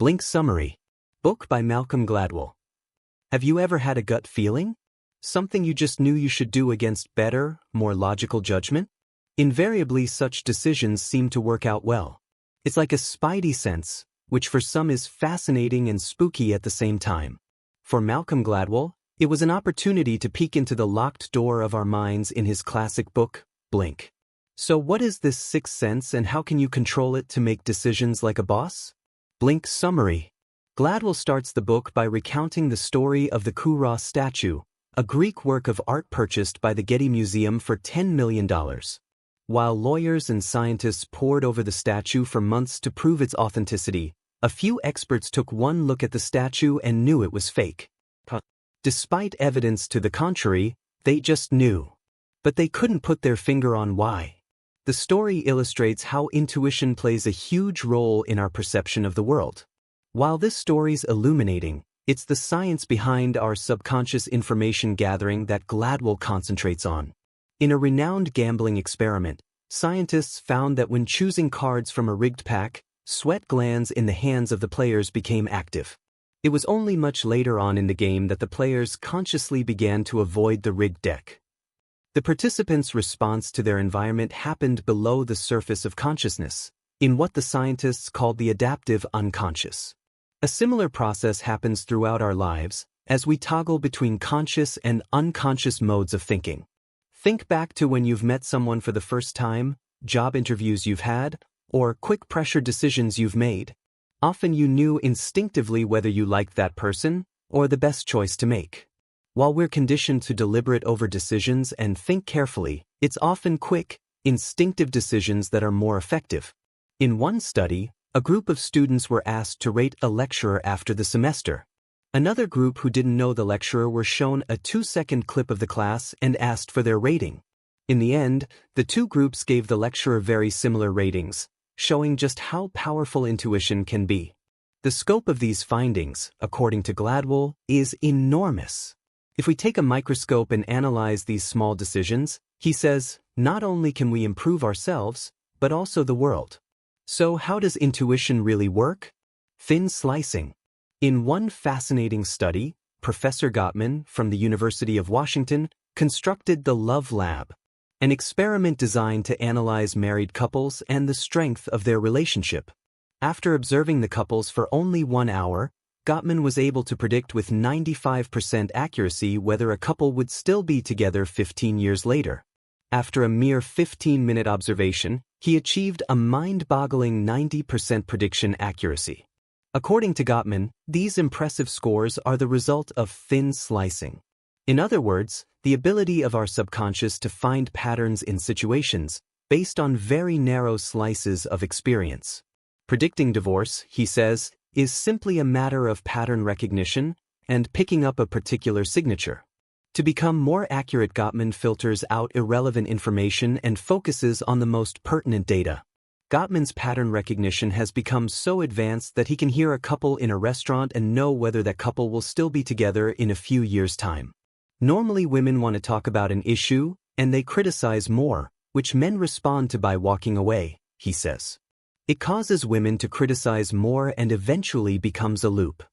Blink Summary. Book by Malcolm Gladwell. Have you ever had a gut feeling? Something you just knew you should do against better, more logical judgment? Invariably, such decisions seem to work out well. It's like a spidey sense, which for some is fascinating and spooky at the same time. For Malcolm Gladwell, it was an opportunity to peek into the locked door of our minds in his classic book, Blink. So what is this sixth sense and how can you control it to make decisions like a boss? Blink Summary. Gladwell starts the book by recounting the story of the Kouros statue, a Greek work of art purchased by the Getty Museum for $10 million. While lawyers and scientists pored over the statue for months to prove its authenticity, a few experts took one look at the statue and knew it was fake. Despite evidence to the contrary, they just knew. But they couldn't put their finger on why. The story illustrates how intuition plays a huge role in our perception of the world. While this story's illuminating, it's the science behind our subconscious information gathering that Gladwell concentrates on. In a renowned gambling experiment, scientists found that when choosing cards from a rigged pack, sweat glands in the hands of the players became active. It was only much later on in the game that the players consciously began to avoid the rigged deck. The participants' response to their environment happened below the surface of consciousness, in what the scientists called the adaptive unconscious. A similar process happens throughout our lives, as we toggle between conscious and unconscious modes of thinking. Think back to when you've met someone for the first time, job interviews you've had, or quick pressure decisions you've made. Often you knew instinctively whether you liked that person, or the best choice to make. While we're conditioned to deliberate over decisions and think carefully, it's often quick, instinctive decisions that are more effective. In one study, a group of students were asked to rate a lecturer after the semester. Another group who didn't know the lecturer were shown a 2-second clip of the class and asked for their rating. In the end, the two groups gave the lecturer very similar ratings, showing just how powerful intuition can be. The scope of these findings, according to Gladwell, is enormous. If we take a microscope and analyze these small decisions, he says, not only can we improve ourselves, but also the world. So how does intuition really work? Thin slicing. In one fascinating study, Professor Gottman from the University of Washington constructed the Love Lab, an experiment designed to analyze married couples and the strength of their relationship. After observing the couples for only 1 hour, Gottman was able to predict with 95% accuracy whether a couple would still be together 15 years later. After a mere 15-minute observation, he achieved a mind-boggling 90% prediction accuracy. According to Gottman, these impressive scores are the result of thin slicing. In other words, the ability of our subconscious to find patterns in situations based on very narrow slices of experience. Predicting divorce, he says, is simply a matter of pattern recognition and picking up a particular signature. To become more accurate, Gottman filters out irrelevant information and focuses on the most pertinent data. Gottman's pattern recognition has become so advanced that he can hear a couple in a restaurant and know whether that couple will still be together in a few years' time. Normally, women want to talk about an issue, and they criticize more, which men respond to by walking away, he says. It causes women to criticize more and eventually becomes a loop.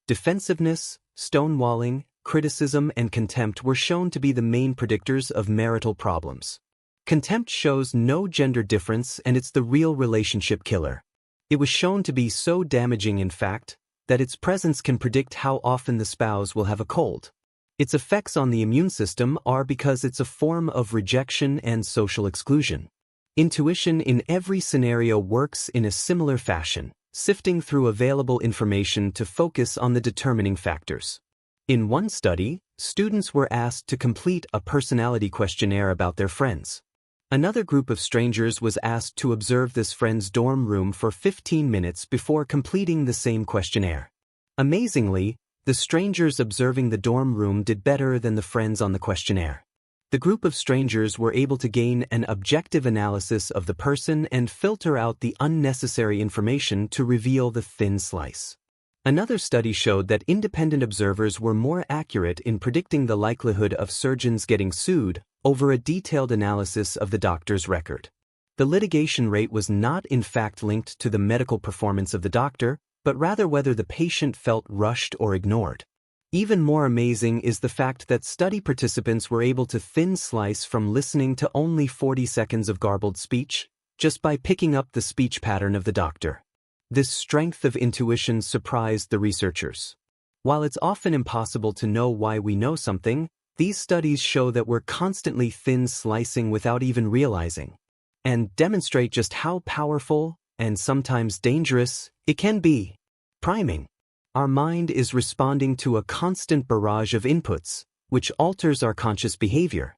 Defensiveness, stonewalling, criticism, and contempt were shown to be the main predictors of marital problems. Contempt shows no gender difference and it's the real relationship killer. It was shown to be so damaging, in fact, that its presence can predict how often the spouse will have a cold. Its effects on the immune system are because it's a form of rejection and social exclusion. Intuition in every scenario works in a similar fashion, sifting through available information to focus on the determining factors. In one study, students were asked to complete a personality questionnaire about their friends. Another group of strangers was asked to observe this friend's dorm room for 15 minutes before completing the same questionnaire. Amazingly, the strangers observing the dorm room did better than the friends on the questionnaire. The group of strangers were able to gain an objective analysis of the person and filter out the unnecessary information to reveal the thin slice. Another study showed that independent observers were more accurate in predicting the likelihood of surgeons getting sued over a detailed analysis of the doctor's record. The litigation rate was not in fact linked to the medical performance of the doctor, but rather whether the patient felt rushed or ignored. Even more amazing is the fact that study participants were able to thin slice from listening to only 40 seconds of garbled speech, just by picking up the speech pattern of the doctor. This strength of intuition surprised the researchers. While it's often impossible to know why we know something, these studies show that we're constantly thin slicing without even realizing, and demonstrate just how powerful, and sometimes dangerous, it can be. Priming. Our mind is responding to a constant barrage of inputs, which alters our conscious behavior.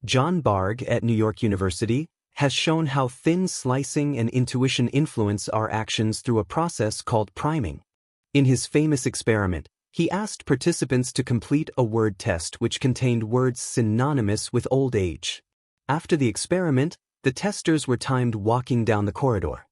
John Bargh at New York University has shown how thin slicing and intuition influence our actions through a process called priming. In his famous experiment, he asked participants to complete a word test which contained words synonymous with old age. After the experiment, the testers were timed walking down the corridor.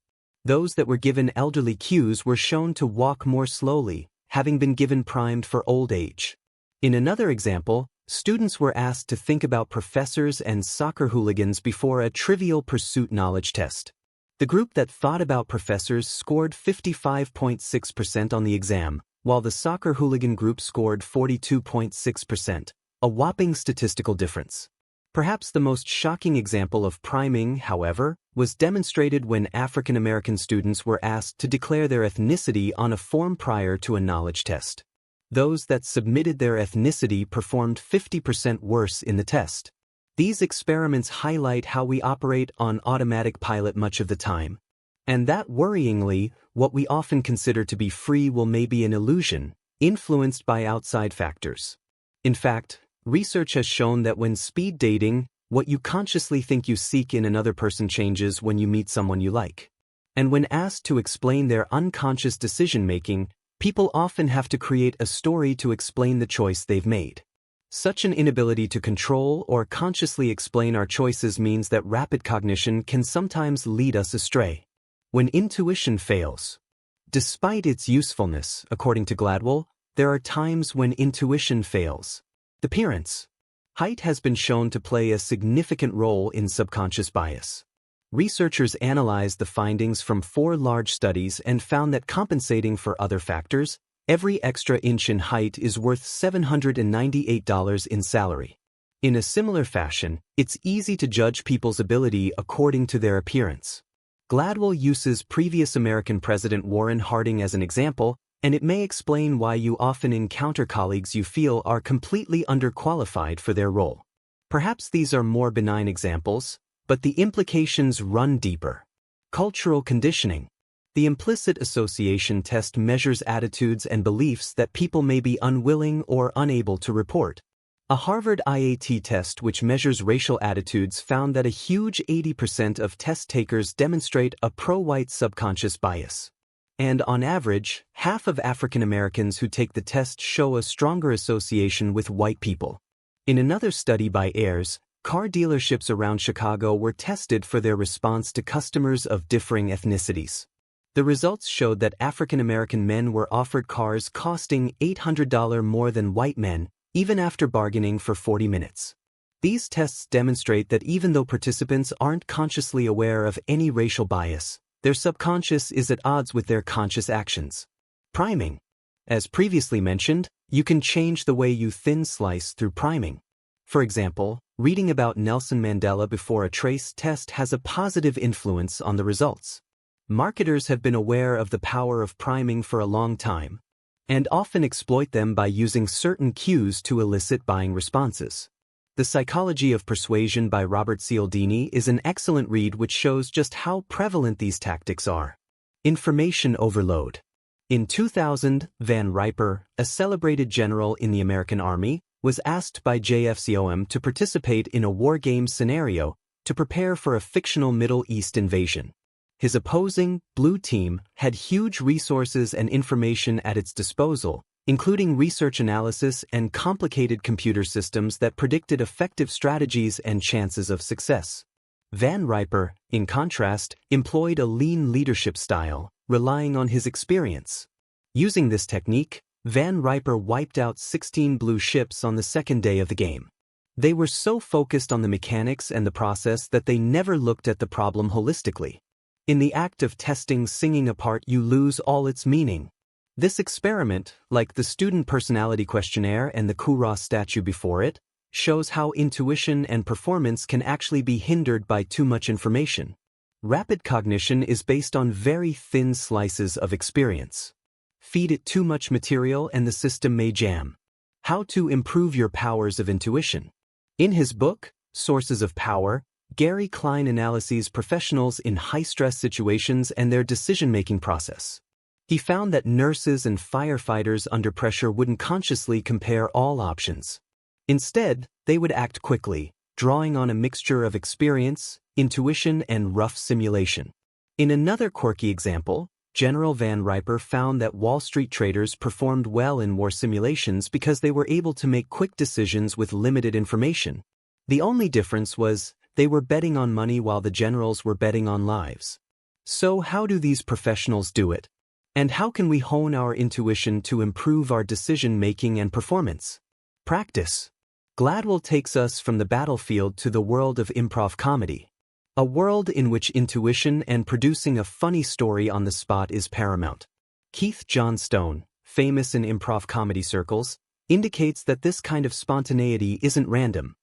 Those that were given elderly cues were shown to walk more slowly, having been given primed for old age. In another example, students were asked to think about professors and soccer hooligans before a trivial pursuit knowledge test. The group that thought about professors scored 55.6% on the exam, while the soccer hooligan group scored 42.6%, a whopping statistical difference. Perhaps the most shocking example of priming, however, was demonstrated when African American students were asked to declare their ethnicity on a form prior to a knowledge test. Those that submitted their ethnicity performed 50% worse in the test. These experiments highlight how we operate on automatic pilot much of the time, and that worryingly, what we often consider to be free will may be an illusion, influenced by outside factors. In fact, research has shown that when speed dating, what you consciously think you seek in another person changes when you meet someone you like. And when asked to explain their unconscious decision-making, people often have to create a story to explain the choice they've made. Such an inability to control or consciously explain our choices means that rapid cognition can sometimes lead us astray. When intuition fails. Despite its usefulness, according to Gladwell, there are times when intuition fails. Appearance. Height has been shown to play a significant role in subconscious bias. Researchers analyzed the findings from 4 large studies and found that compensating for other factors, every extra inch in height is worth $798 in salary. In a similar fashion, it's easy to judge people's ability according to their appearance. Gladwell uses previous American President Warren Harding as an example, and it may explain why you often encounter colleagues you feel are completely underqualified for their role. Perhaps these are more benign examples, but the implications run deeper. Cultural conditioning. The implicit association test measures attitudes and beliefs that people may be unwilling or unable to report. A Harvard IAT test which measures racial attitudes found that a huge 80% of test takers demonstrate a pro-white subconscious bias. And on average, half of African Americans who take the test show a stronger association with white people. In another study by Ayers, car dealerships around Chicago were tested for their response to customers of differing ethnicities. The results showed that African American men were offered cars costing $800 more than white men, even after bargaining for 40 minutes. These tests demonstrate that even though participants aren't consciously aware of any racial bias, their subconscious is at odds with their conscious actions. Priming. As previously mentioned, you can change the way you thin slice through priming. For example, reading about Nelson Mandela before a trace test has a positive influence on the results. Marketers have been aware of the power of priming for a long time, and often exploit them by using certain cues to elicit buying responses. The Psychology of Persuasion by Robert Cialdini is an excellent read which shows just how prevalent these tactics are. Information overload. In 2000, Van Riper, a celebrated general in the American Army, was asked by JFCOM to participate in a war game scenario to prepare for a fictional Middle East invasion. His opposing, blue team, had huge resources and information at its disposal, including research analysis and complicated computer systems that predicted effective strategies and chances of success. Van Riper, in contrast, employed a lean leadership style, relying on his experience. Using this technique, Van Riper wiped out 16 blue ships on the second day of the game. They were so focused on the mechanics and the process that they never looked at the problem holistically. In the act of testing singing apart, you lose all its meaning. This experiment, like the student personality questionnaire and the Kouros statue before it, shows how intuition and performance can actually be hindered by too much information. Rapid cognition is based on very thin slices of experience. Feed it too much material and the system may jam. How to improve your powers of intuition. In his book, Sources of Power, Gary Klein analyzes professionals in high-stress situations and their decision-making process. He found that nurses and firefighters under pressure wouldn't consciously compare all options. Instead, they would act quickly, drawing on a mixture of experience, intuition, and rough simulation. In another quirky example, General Van Riper found that Wall Street traders performed well in war simulations because they were able to make quick decisions with limited information. The only difference was they were betting on money while the generals were betting on lives. So how do these professionals do it? And how can we hone our intuition to improve our decision-making and performance? Practice. Gladwell takes us from the battlefield to the world of improv comedy. A world in which intuition and producing a funny story on the spot is paramount. Keith Johnstone, famous in improv comedy circles, indicates that this kind of spontaneity isn't random.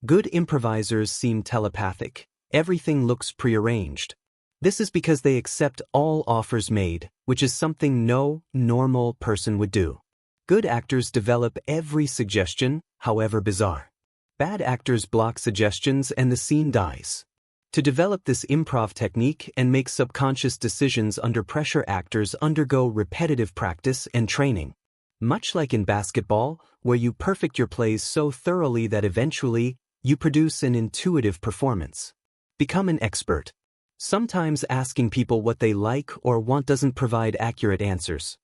Good improvisers seem telepathic. Everything looks prearranged. This is because they accept all offers made, which is something no normal person would do. Good actors develop every suggestion, however bizarre. Bad actors block suggestions and the scene dies. To develop this improv technique and make subconscious decisions under pressure, actors undergo repetitive practice and training. Much like in basketball, where you perfect your plays so thoroughly that eventually, you produce an intuitive performance. Become an expert. Sometimes asking people what they like or want doesn't provide accurate answers.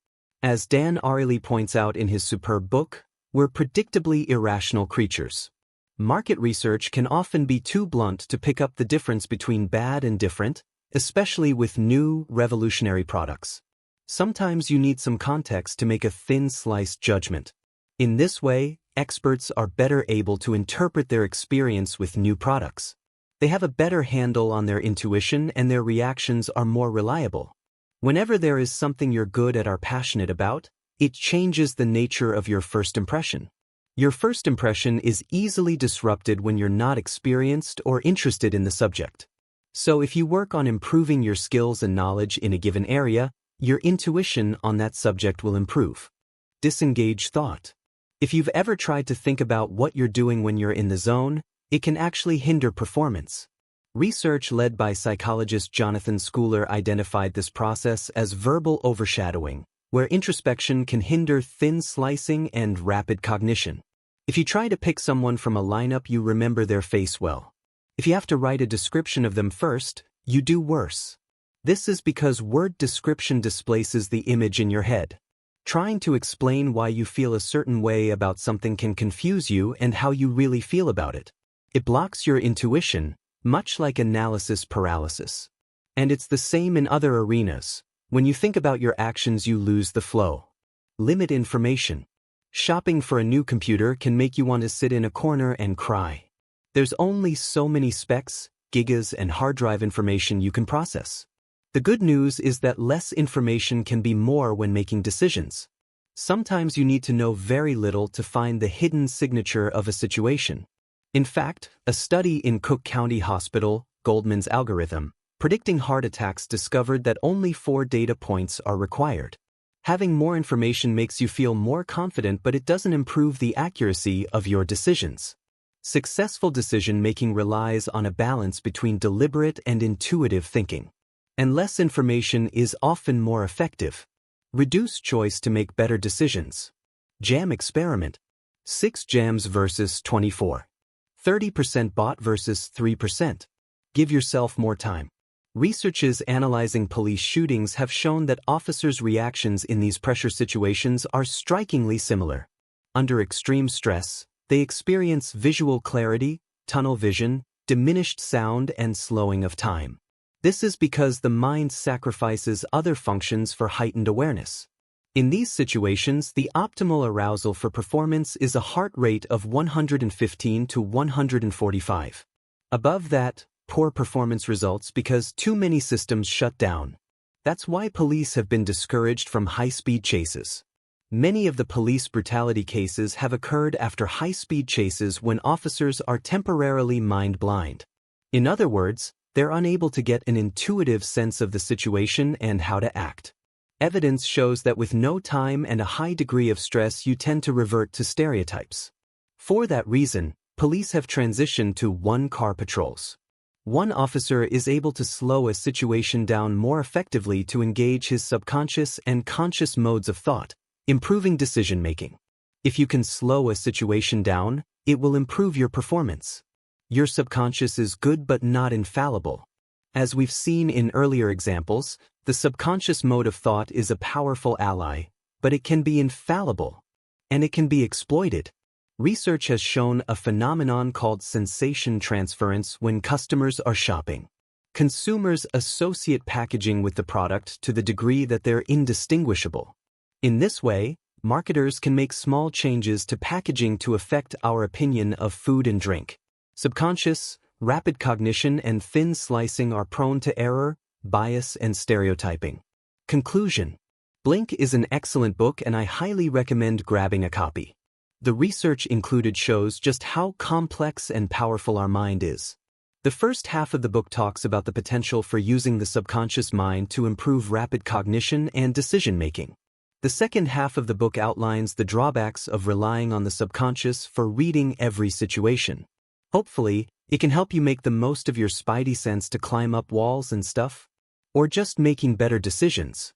As Dan Ariely points out in his superb book, we're predictably irrational creatures. Market research can often be too blunt to pick up the difference between bad and different, especially with new, revolutionary products. Sometimes you need some context to make a thin-sliced judgment. In this way, experts are better able to interpret their experience with new products. They have a better handle on their intuition and their reactions are more reliable. Whenever there is something you're good at or passionate about, it changes the nature of your first impression. Your first impression is easily disrupted when you're not experienced or interested in the subject. So if you work on improving your skills and knowledge in a given area, your intuition on that subject will improve. Disengage thought. If you've ever tried to think about what you're doing when you're in the zone, it can actually hinder performance. Research led by psychologist Jonathan Schooler identified this process as verbal overshadowing, where introspection can hinder thin slicing and rapid cognition. If you try to pick someone from a lineup, you remember their face well. If you have to write a description of them first, you do worse. This is because word description displaces the image in your head. Trying to explain why you feel a certain way about something can confuse you and how you really feel about it. It blocks your intuition, much like analysis paralysis. And it's the same in other arenas. When you think about your actions, you lose the flow. Limit information. Shopping for a new computer can make you want to sit in a corner and cry. There's only so many specs, gigas, and hard drive information you can process. The good news is that less information can be more when making decisions. Sometimes you need to know very little to find the hidden signature of a situation. In fact, a study in Cook County Hospital, Goldman's algorithm, predicting heart attacks discovered that only 4 data points are required. Having more information makes you feel more confident, but it doesn't improve the accuracy of your decisions. Successful decision-making relies on a balance between deliberate and intuitive thinking. And less information is often more effective. Reduce choice to make better decisions. Jam experiment. 6 jams versus 24. 30% bought versus 3%. Give yourself more time. Researchers analyzing police shootings have shown that officers' reactions in these pressure situations are strikingly similar. Under extreme stress, they experience visual clarity, tunnel vision, diminished sound, and slowing of time. This is because the mind sacrifices other functions for heightened awareness. In these situations, the optimal arousal for performance is a heart rate of 115 to 145. Above that, poor performance results because too many systems shut down. That's why police have been discouraged from high-speed chases. Many of the police brutality cases have occurred after high-speed chases when officers are temporarily mind-blind. In other words, they're unable to get an intuitive sense of the situation and how to act. Evidence shows that with no time and a high degree of stress, you tend to revert to stereotypes. For that reason, police have transitioned to one-car patrols. One officer is able to slow a situation down more effectively to engage his subconscious and conscious modes of thought, improving decision-making. If you can slow a situation down, it will improve your performance. Your subconscious is good but not infallible. As we've seen in earlier examples, the subconscious mode of thought is a powerful ally, but it can be infallible, and it can be exploited. Research has shown a phenomenon called sensation transference when customers are shopping. Consumers associate packaging with the product to the degree that they're indistinguishable. In this way, marketers can make small changes to packaging to affect our opinion of food and drink. Subconscious, rapid cognition, and thin slicing are prone to error, bias, and stereotyping. Conclusion: Blink is an excellent book and I highly recommend grabbing a copy. The research included shows just how complex and powerful our mind is. The first half of the book talks about the potential for using the subconscious mind to improve rapid cognition and decision-making. The second half of the book outlines the drawbacks of relying on the subconscious for reading every situation. Hopefully, it can help you make the most of your spidey sense to climb up walls and stuff, or just making better decisions.